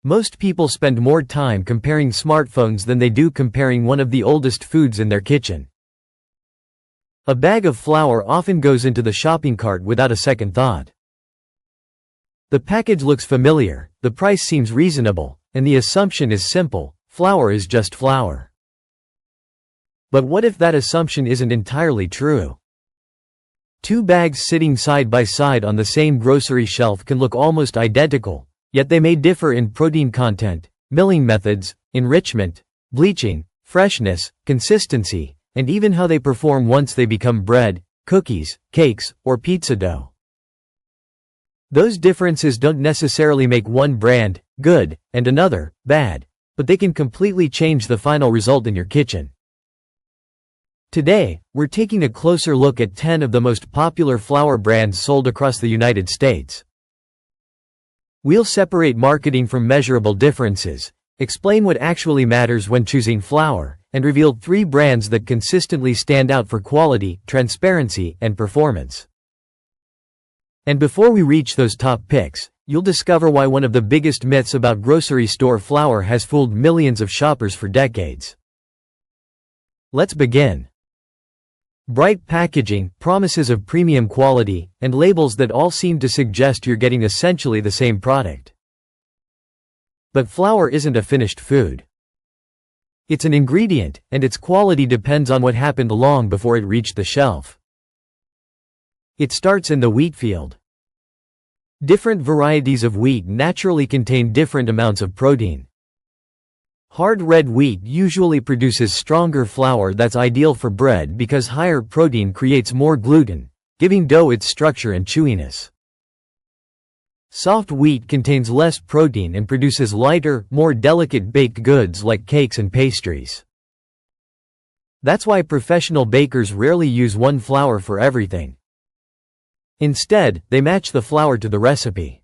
Most people spend more time comparing smartphones than they do comparing one of the oldest foods in their kitchen. A bag of flour often goes into the shopping cart without a second thought. The package looks familiar, the price seems reasonable, and the assumption is simple: flour is just flour. But what if that assumption isn't entirely true? Two bags sitting side by side on the same grocery shelf can look almost identical, yet they may differ in protein content, milling methods, enrichment, bleaching, freshness, consistency, and even how they perform once they become bread, cookies, cakes, or pizza dough. Those differences don't necessarily make one brand good and another bad, but they can completely change the final result in your kitchen. Today, we're taking a closer look at 10 of the most popular flour brands sold across the United States. We'll separate marketing from measurable differences, explain what actually matters when choosing flour, and reveal 3 brands that consistently stand out for quality, transparency, and performance. And before we reach those top picks, you'll discover why one of the biggest myths about grocery store flour has fooled millions of shoppers for decades. Let's begin. Bright packaging, promises of premium quality, and labels that all seem to suggest you're getting essentially the same product. But flour isn't a finished food. It's an ingredient, and its quality depends on what happened long before it reached the shelf. It starts in the wheat field. Different varieties of wheat naturally contain different amounts of protein. Hard red wheat usually produces stronger flour that's ideal for bread because higher protein creates more gluten, giving dough its structure and chewiness. Soft wheat contains less protein and produces lighter, more delicate baked goods like cakes and pastries. That's why professional bakers rarely use one flour for everything. Instead, they match the flour to the recipe.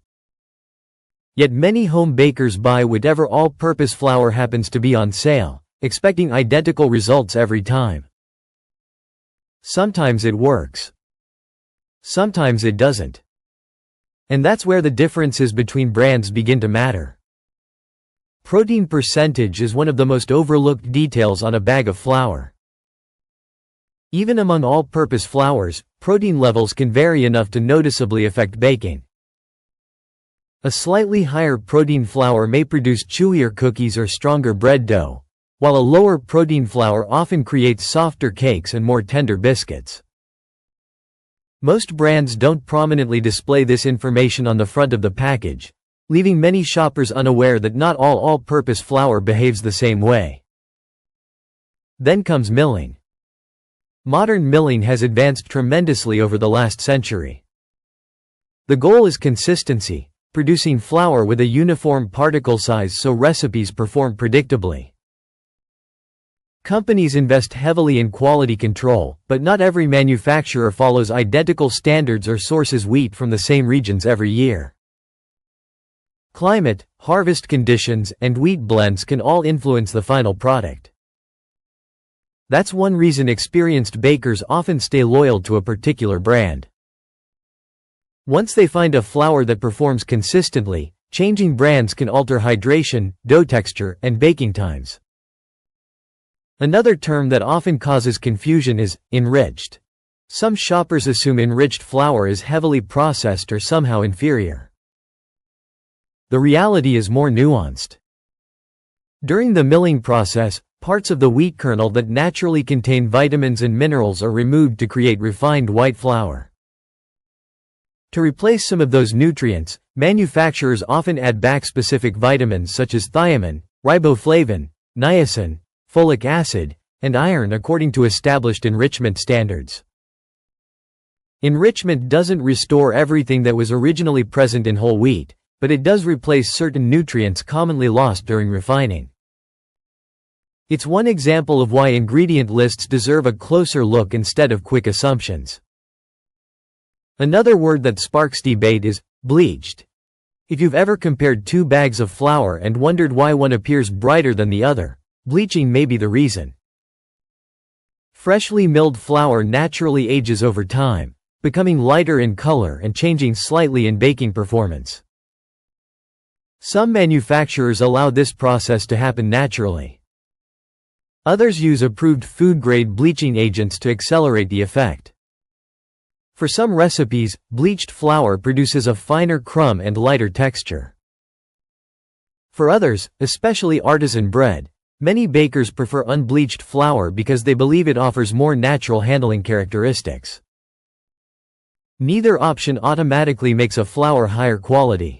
Yet many home bakers buy whatever all-purpose flour happens to be on sale, expecting identical results every time. Sometimes it works. Sometimes it doesn't. And that's where the differences between brands begin to matter. Protein percentage is one of the most overlooked details on a bag of flour. Even among all-purpose flours, protein levels can vary enough to noticeably affect baking. A slightly higher protein flour may produce chewier cookies or stronger bread dough, while a lower protein flour often creates softer cakes and more tender biscuits. Most brands don't prominently display this information on the front of the package, leaving many shoppers unaware that not all all-purpose flour behaves the same way. Then comes milling. Modern milling has advanced tremendously over the last century. The goal is consistency, producing flour with a uniform particle size so recipes perform predictably. Companies invest heavily in quality control, but not every manufacturer follows identical standards or sources wheat from the same regions every year. Climate, harvest conditions, and wheat blends can all influence the final product. That's one reason experienced bakers often stay loyal to a particular brand. Once they find a flour that performs consistently, changing brands can alter hydration, dough texture, and baking times. Another term that often causes confusion is enriched. Some shoppers assume enriched flour is heavily processed or somehow inferior. The reality is more nuanced. During the milling process, parts of the wheat kernel that naturally contain vitamins and minerals are removed to create refined white flour. To replace some of those nutrients, manufacturers often add back specific vitamins such as thiamine, riboflavin, niacin, folic acid, and iron according to established enrichment standards. Enrichment doesn't restore everything that was originally present in whole wheat, but it does replace certain nutrients commonly lost during refining. It's one example of why ingredient lists deserve a closer look instead of quick assumptions. Another word that sparks debate is bleached. If you've ever compared 2 bags of flour and wondered why one appears brighter than the other, bleaching may be the reason. Freshly milled flour naturally ages over time, becoming lighter in color and changing slightly in baking performance. Some manufacturers allow this process to happen naturally. Others use approved food-grade bleaching agents to accelerate the effect. For some recipes, bleached flour produces a finer crumb and lighter texture. For others, especially artisan bread, many bakers prefer unbleached flour because they believe it offers more natural handling characteristics. Neither option automatically makes a flour higher quality.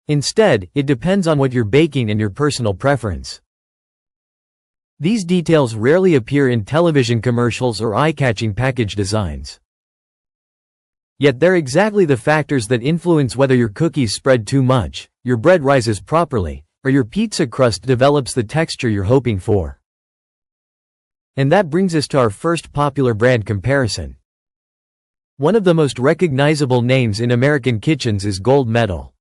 Instead, it depends on what you're baking and your personal preference. These details rarely appear in television commercials or eye-catching package designs. Yet they're exactly the factors that influence whether your cookies spread too much, your bread rises properly, or your pizza crust develops the texture you're hoping for. And that brings us to our first popular brand comparison. One of the most recognizable names in American kitchens is Gold Medal.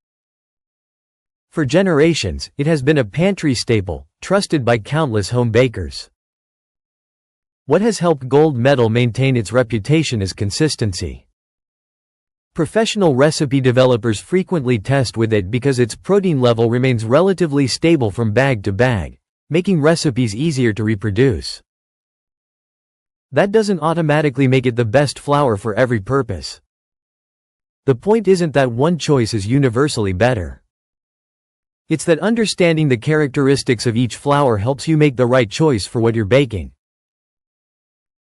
For generations, it has been a pantry staple, trusted by countless home bakers. What has helped Gold Medal maintain its reputation is consistency. Professional recipe developers frequently test with it because its protein level remains relatively stable from bag to bag, making recipes easier to reproduce. That doesn't automatically make it the best flour for every purpose. The point isn't that one choice is universally better. It's that understanding the characteristics of each flour helps you make the right choice for what you're baking.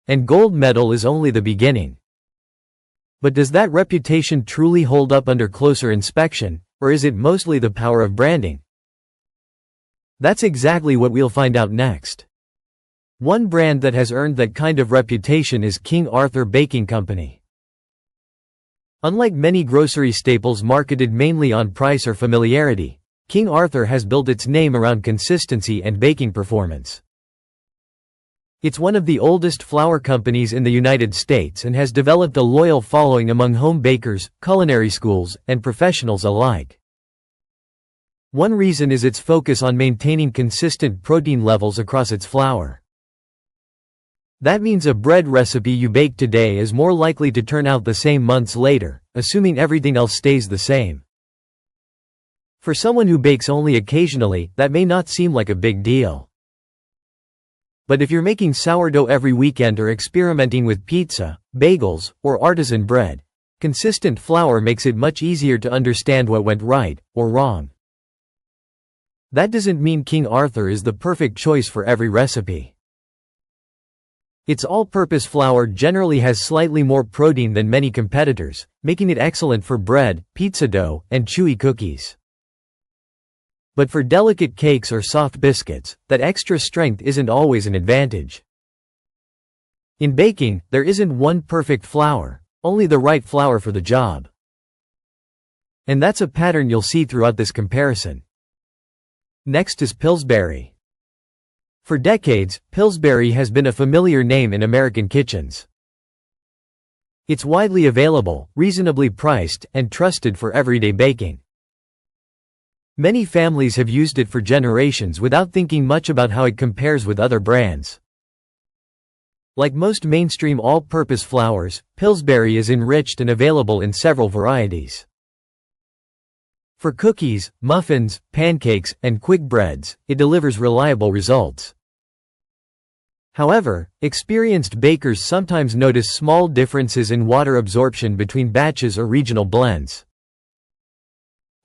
And Gold Medal is only the beginning. But does that reputation truly hold up under closer inspection, or is it mostly the power of branding? That's exactly what we'll find out next. One brand that has earned that kind of reputation is King Arthur Baking Company. Unlike many grocery staples marketed mainly on price or familiarity, King Arthur has built its name around consistency and baking performance. It's one of the oldest flour companies in the United States and has developed a loyal following among home bakers, culinary schools, and professionals alike. One reason is its focus on maintaining consistent protein levels across its flour. That means a bread recipe you bake today is more likely to turn out the same months later, assuming everything else stays the same. For someone who bakes only occasionally, that may not seem like a big deal. But if you're making sourdough every weekend or experimenting with pizza, bagels, or artisan bread, consistent flour makes it much easier to understand what went right or wrong. That doesn't mean King Arthur is the perfect choice for every recipe. Its all-purpose flour generally has slightly more protein than many competitors, making it excellent for bread, pizza dough, and chewy cookies. But for delicate cakes or soft biscuits, that extra strength isn't always an advantage. In baking, there isn't one perfect flour, only the right flour for the job. And that's a pattern you'll see throughout this comparison. Next is Pillsbury. For decades, Pillsbury has been a familiar name in American kitchens. It's widely available, reasonably priced, and trusted for everyday baking. Many families have used it for generations without thinking much about how it compares with other brands. Like most mainstream all-purpose flours, Pillsbury is enriched and available in several varieties. For cookies, muffins, pancakes, and quick breads, it delivers reliable results. However, experienced bakers sometimes notice small differences in water absorption between batches or regional blends.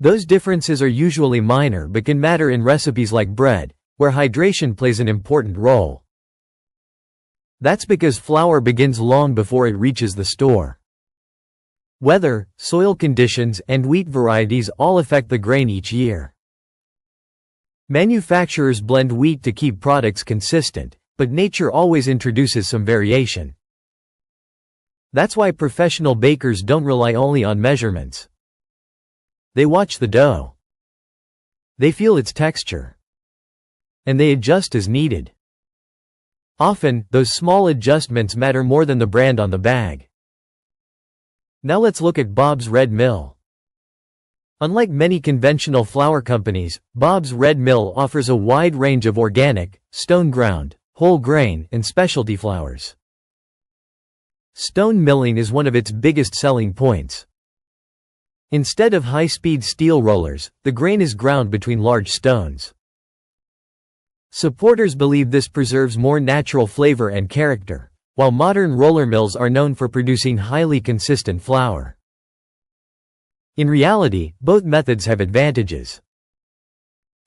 Those differences are usually minor but can matter in recipes like bread, where hydration plays an important role. That's because flour begins long before it reaches the store. Weather, soil conditions, and wheat varieties all affect the grain each year. Manufacturers blend wheat to keep products consistent, but nature always introduces some variation. That's why professional bakers don't rely only on measurements. They watch the dough. They feel its texture. And they adjust as needed. Often, those small adjustments matter more than the brand on the bag. Now let's look at Bob's Red Mill. Unlike many conventional flour companies, Bob's Red Mill offers a wide range of organic, stone ground, whole grain, and specialty flours. Stone milling is one of its biggest selling points. Instead of high-speed steel rollers, the grain is ground between large stones. Supporters believe this preserves more natural flavor and character, while modern roller mills are known for producing highly consistent flour. In reality, both methods have advantages.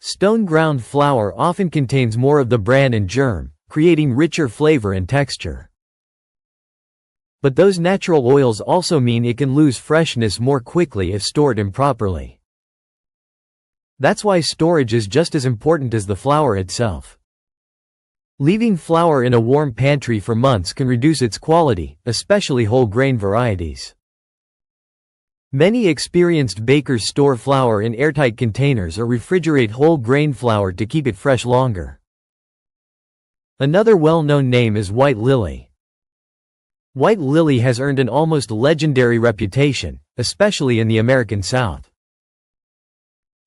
Stone-ground flour often contains more of the bran and germ, creating richer flavor and texture. But those natural oils also mean it can lose freshness more quickly if stored improperly. That's why storage is just as important as the flour itself. Leaving flour in a warm pantry for months can reduce its quality, especially whole grain varieties. Many experienced bakers store flour in airtight containers or refrigerate whole grain flour to keep it fresh longer. Another well-known name is white lily. White lily has earned an almost legendary reputation, especially in the American South.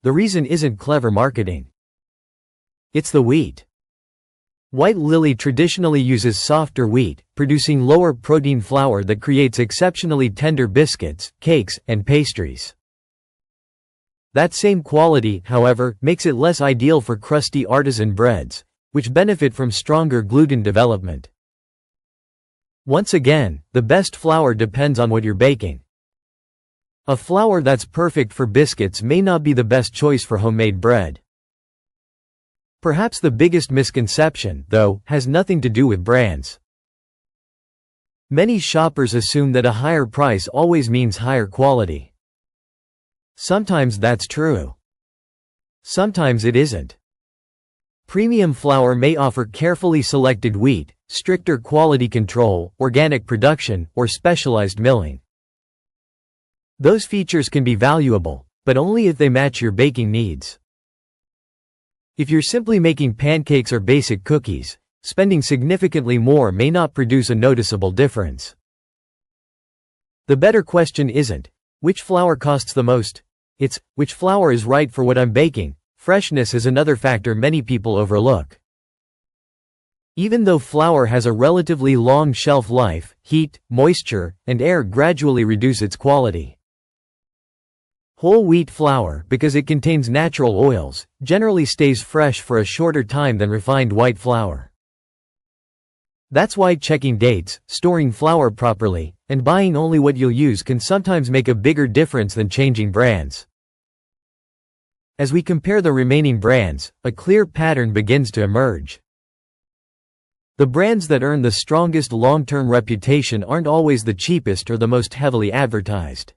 The reason isn't clever marketing. It's the wheat. White lily traditionally uses softer wheat, producing lower protein flour that creates exceptionally tender biscuits, cakes, and pastries. That same quality, however, makes it less ideal for crusty artisan breads, which benefit from stronger gluten development. Once again, the best flour depends on what you're baking. A flour that's perfect for biscuits may not be the best choice for homemade bread. Perhaps the biggest misconception, though, has nothing to do with brands. Many shoppers assume that a higher price always means higher quality. Sometimes that's true. Sometimes it isn't. Premium flour may offer carefully selected wheat, stricter quality control, organic production, or specialized milling. Those features can be valuable, but only if they match your baking needs. If you're simply making pancakes or basic cookies, spending significantly more may not produce a noticeable difference. The better question isn't, which flour costs the most? It's, which flour is right for what I'm baking? Freshness is another factor many people overlook. Even though flour has a relatively long shelf life, heat, moisture, and air gradually reduce its quality. Whole wheat flour, because it contains natural oils, generally stays fresh for a shorter time than refined white flour. That's why checking dates, storing flour properly, and buying only what you'll use can sometimes make a bigger difference than changing brands. As we compare the remaining brands, a clear pattern begins to emerge. The brands that earn the strongest long-term reputation aren't always the cheapest or the most heavily advertised.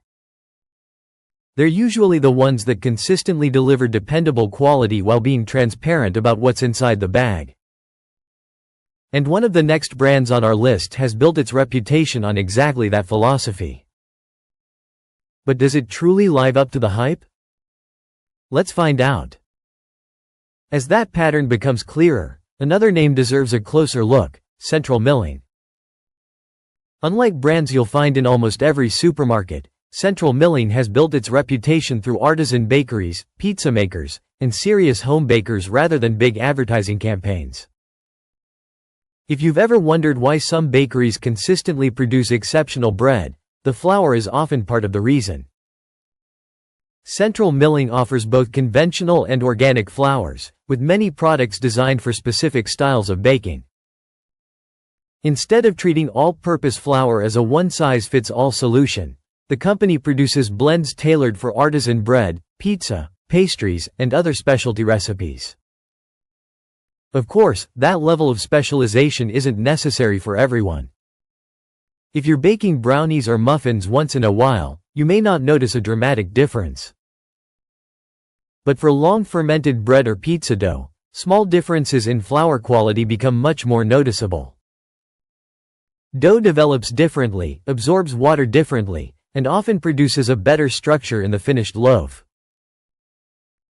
They're usually the ones that consistently deliver dependable quality while being transparent about what's inside the bag. And one of the next brands on our list has built its reputation on exactly that philosophy. But does it truly live up to the hype? Let's find out. As that pattern becomes clearer, another name deserves a closer look: Central Milling. Unlike brands you'll find in almost every supermarket, Central Milling has built its reputation through artisan bakeries, pizza makers, and serious home bakers rather than big advertising campaigns. If you've ever wondered why some bakeries consistently produce exceptional bread, the flour is often part of the reason. Central Milling offers both conventional and organic flours, with many products designed for specific styles of baking. Instead of treating all-purpose flour as a one-size-fits-all solution, the company produces blends tailored for artisan bread, pizza, pastries, and other specialty recipes. Of course, that level of specialization isn't necessary for everyone. If you're baking brownies or muffins once in a while, you may not notice a dramatic difference. But for long-fermented bread or pizza dough, small differences in flour quality become much more noticeable. Dough develops differently, absorbs water differently, and often produces a better structure in the finished loaf.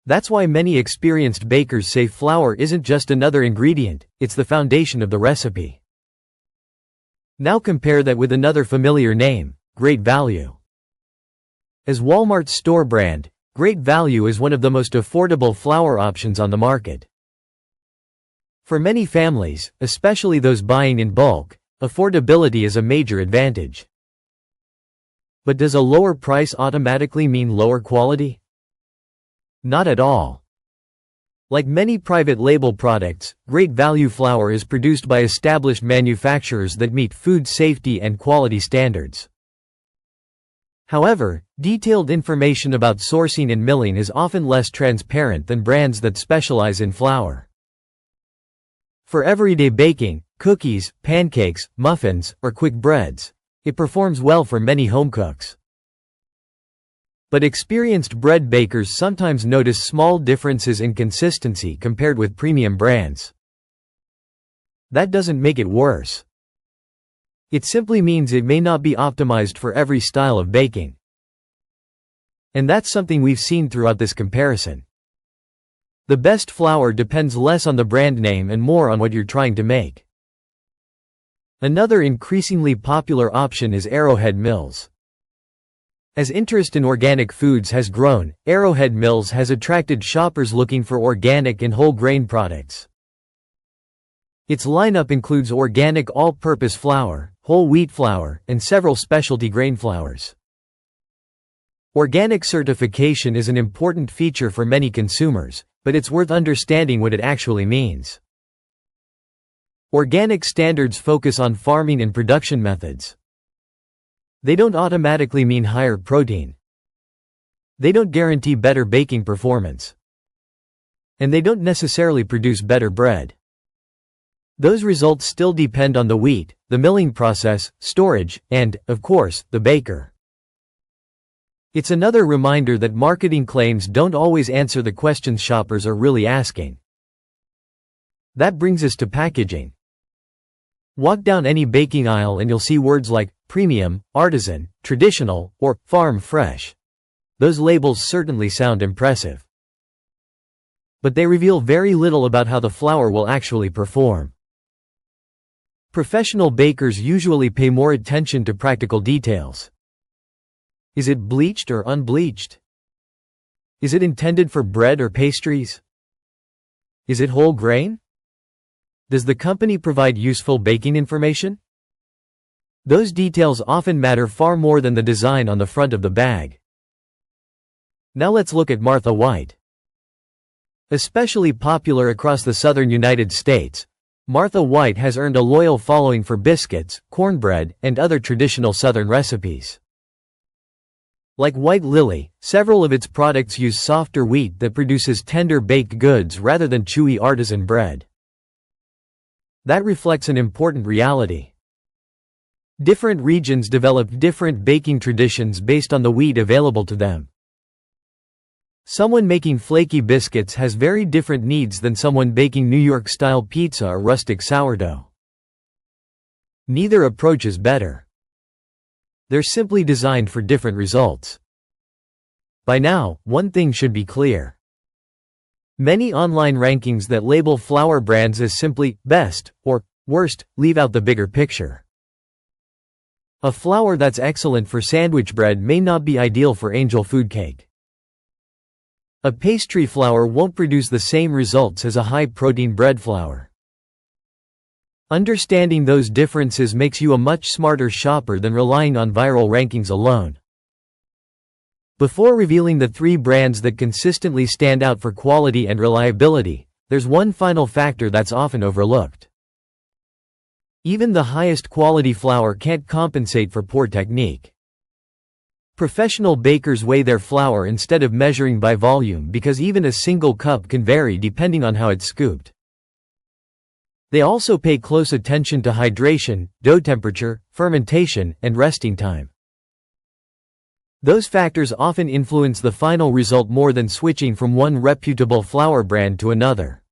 That's why many experienced bakers say flour isn't just another ingredient, it's the foundation of the recipe. Now compare that with another familiar name, Great Value. As Walmart's store brand, Great Value is one of the most affordable flour options on the market. For many families, especially those buying in bulk, affordability is a major advantage. But does a lower price automatically mean lower quality? Not at all. Like many private label products, great value flour is produced by established manufacturers that meet food safety and quality standards. However, detailed information about sourcing and milling is often less transparent than brands that specialize in flour. For everyday baking, cookies, pancakes, muffins, or quick breads, it performs well for many home cooks. But experienced bread bakers sometimes notice small differences in consistency compared with premium brands. That doesn't make it worse. It simply means it may not be optimized for every style of baking. And that's something we've seen throughout this comparison. The best flour depends less on the brand name and more on what you're trying to make. Another increasingly popular option is Arrowhead Mills. As interest in organic foods has grown, Arrowhead Mills has attracted shoppers looking for organic and whole grain products. Its lineup includes organic all-purpose flour, whole wheat flour, and several specialty grain flours. Organic certification is an important feature for many consumers, but it's worth understanding what it actually means. Organic standards focus on farming and production methods. They don't automatically mean higher protein. They don't guarantee better baking performance. And they don't necessarily produce better bread. Those results still depend on the wheat, the milling process, storage, and, of course, the baker. It's another reminder that marketing claims don't always answer the questions shoppers are really asking. That brings us to packaging. Walk down any baking aisle and you'll see words like premium, artisan, traditional, or farm fresh. Those labels certainly sound impressive. But they reveal very little about how the flour will actually perform. Professional bakers usually pay more attention to practical details. Is it bleached or unbleached? Is it intended for bread or pastries? Is it whole grain? Does the company provide useful baking information? Those details often matter far more than the design on the front of the bag. Now let's look at Martha White. Especially popular across the southern United States, Martha White has earned a loyal following for biscuits, cornbread, and other traditional southern recipes. Like White Lily, several of its products use softer wheat that produces tender baked goods rather than chewy artisan bread. That reflects an important reality. Different regions develop different baking traditions based on the wheat available to them. Someone making flaky biscuits has very different needs than someone baking New York-style pizza or rustic sourdough. Neither approach is better. They're simply designed for different results. By now, one thing should be clear. Many online rankings that label flour brands as simply best or worst leave out the bigger picture. A flour that's excellent for sandwich bread may not be ideal for angel food cake. A pastry flour won't produce the same results as a high-protein bread flour. Understanding those differences makes you a much smarter shopper than relying on viral rankings alone. Before revealing the 3 brands that consistently stand out for quality and reliability, there's one final factor that's often overlooked. Even the highest quality flour can't compensate for poor technique. Professional bakers weigh their flour instead of measuring by volume because even a single cup can vary depending on how it's scooped. They also pay close attention to hydration, dough temperature, fermentation, and resting time. Those factors often influence the final result more than switching from one reputable flour brand to another.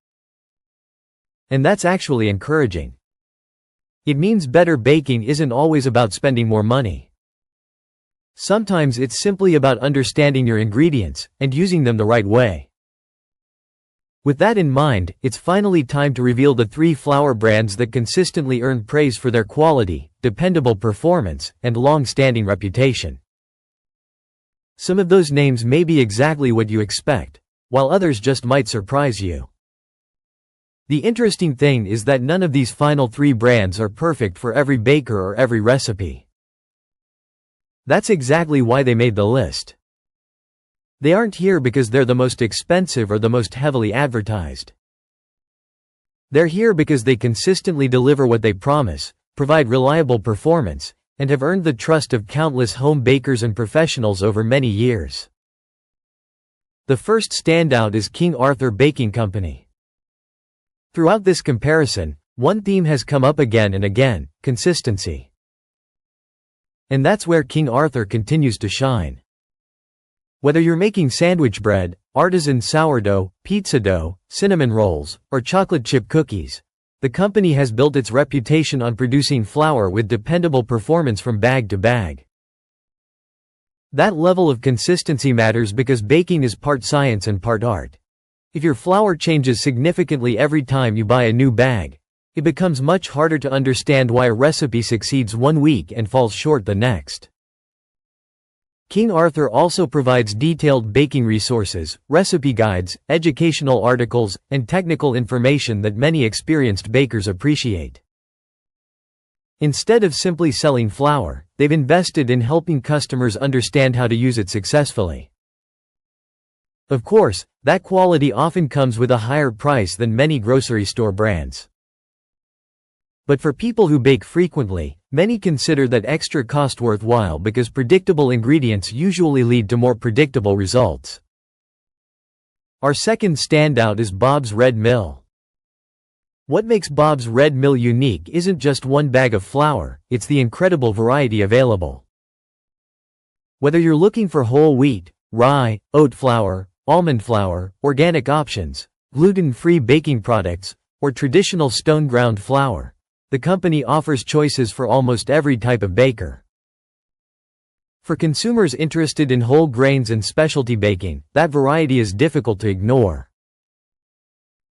And that's actually encouraging. It means better baking isn't always about spending more money. Sometimes it's simply about understanding your ingredients and using them the right way. With that in mind, it's finally time to reveal the 3 flour brands that consistently earn praise for their quality, dependable performance, and long-standing reputation. Some of those names may be exactly what you expect, while others just might surprise you. The interesting thing is that none of these final 3 brands are perfect for every baker or every recipe. That's exactly why they made the list. They aren't here because they're the most expensive or the most heavily advertised. They're here because they consistently deliver what they promise, provide reliable performance, and have earned the trust of countless home bakers and professionals over many years. The first standout is King Arthur Baking Company. Throughout this comparison, one theme has come up again and again: consistency. And that's where King Arthur continues to shine. Whether you're making sandwich bread, artisan sourdough, pizza dough, cinnamon rolls, or chocolate chip cookies, the company has built its reputation on producing flour with dependable performance from bag to bag. That level of consistency matters because baking is part science and part art. If your flour changes significantly every time you buy a new bag, it becomes much harder to understand why a recipe succeeds one week and falls short the next. King Arthur also provides detailed baking resources, recipe guides, educational articles, and technical information that many experienced bakers appreciate. Instead of simply selling flour, they've invested in helping customers understand how to use it successfully. Of course, that quality often comes with a higher price than many grocery store brands. But for people who bake frequently, many consider that extra cost worthwhile because predictable ingredients usually lead to more predictable results. Our second standout is Bob's Red Mill. What makes Bob's Red Mill unique isn't just one bag of flour, it's the incredible variety available. Whether you're looking for whole wheat, rye, oat flour, almond flour, organic options, gluten-free baking products, or traditional stone-ground flour, the company offers choices for almost every type of baker. For consumers interested in whole grains and specialty baking, that variety is difficult to ignore.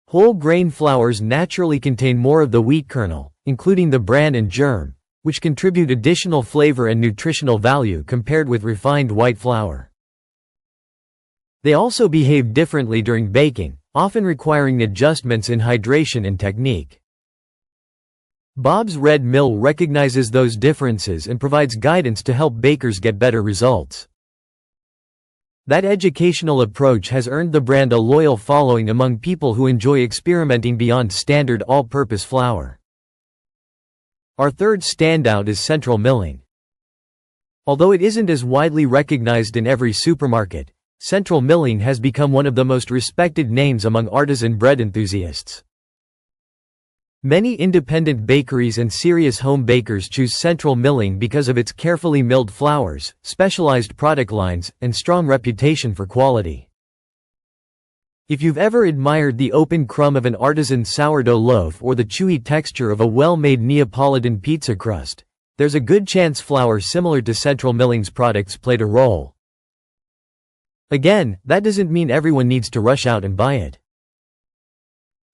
Whole grain flours naturally contain more of the wheat kernel, including the bran and germ, which contribute additional flavor and nutritional value compared with refined white flour. They also behave differently during baking, often requiring adjustments in hydration and technique. Bob's Red Mill recognizes those differences and provides guidance to help bakers get better results. That educational approach has earned the brand a loyal following among people who enjoy experimenting beyond standard all-purpose flour. Our third standout is Central Milling. Although it isn't as widely recognized in every supermarket, Central Milling has become one of the most respected names among artisan bread enthusiasts. Many independent bakeries and serious home bakers choose Central Milling because of its carefully milled flours, specialized product lines, and strong reputation for quality. If you've ever admired the open crumb of an artisan sourdough loaf or the chewy texture of a well-made Neapolitan pizza crust, there's a good chance flour similar to Central Milling's products played a role. Again, that doesn't mean everyone needs to rush out and buy it.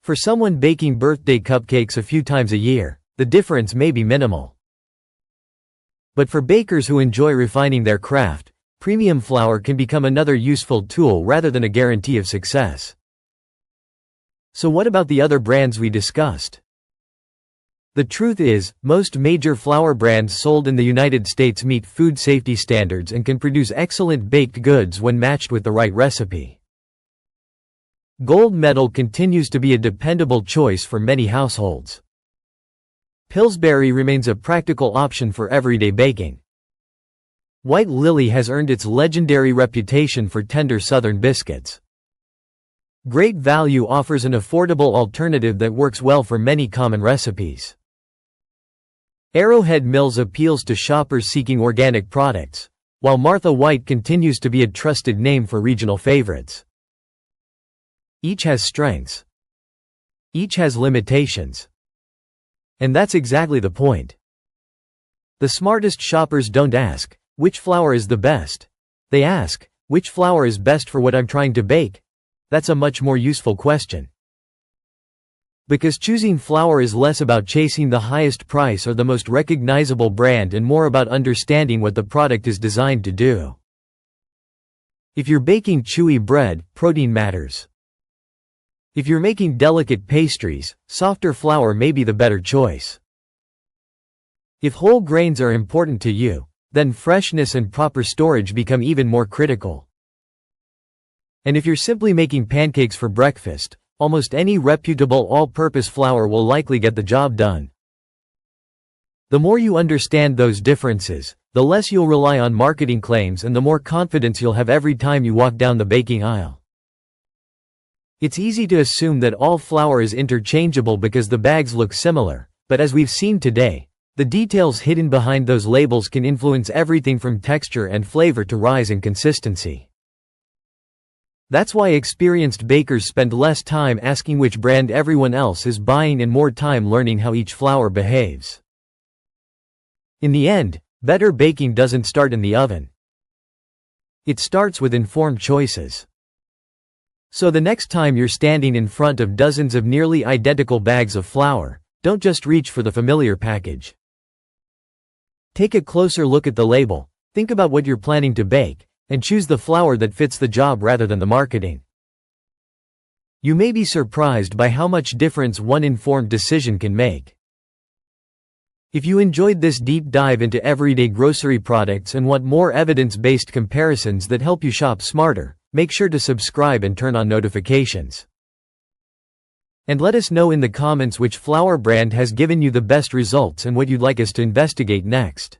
For someone baking birthday cupcakes a few times a year, the difference may be minimal. But for bakers who enjoy refining their craft, premium flour can become another useful tool rather than a guarantee of success. So what about the other brands we discussed? The truth is, most major flour brands sold in the United States meet food safety standards and can produce excellent baked goods when matched with the right recipe. Gold medal continues to be a dependable choice for many households. Pillsbury remains a practical option for everyday baking. White Lily has earned its legendary reputation for tender Southern biscuits. Great Value offers an affordable alternative that works well for many common recipes. Arrowhead Mills appeals to shoppers seeking organic products, while Martha White continues to be a trusted name for regional favorites. Each has strengths. Each has limitations. And that's exactly the point. The smartest shoppers don't ask, which flour is the best? They ask, which flour is best for what I'm trying to bake? That's a much more useful question. Because choosing flour is less about chasing the highest price or the most recognizable brand and more about understanding what the product is designed to do. If you're baking chewy bread, protein matters. If you're making delicate pastries, softer flour may be the better choice. If whole grains are important to you, then freshness and proper storage become even more critical. And if you're simply making pancakes for breakfast, almost any reputable all-purpose flour will likely get the job done. The more you understand those differences, the less you'll rely on marketing claims and the more confidence you'll have every time you walk down the baking aisle. It's easy to assume that all flour is interchangeable because the bags look similar, but as we've seen today, the details hidden behind those labels can influence everything from texture and flavor to rise in consistency. That's why experienced bakers spend less time asking which brand everyone else is buying and more time learning how each flour behaves. In the end, better baking doesn't start in the oven. It starts with informed choices. So the next time you're standing in front of dozens of nearly identical bags of flour, don't just reach for the familiar package. Take a closer look at the label, think about what you're planning to bake, and choose the flour that fits the job rather than the marketing. You may be surprised by how much difference one informed decision can make. If you enjoyed this deep dive into everyday grocery products and want more evidence-based comparisons that help you shop smarter, make sure to subscribe and turn on notifications. And let us know in the comments which flour brand has given you the best results and what you'd like us to investigate next.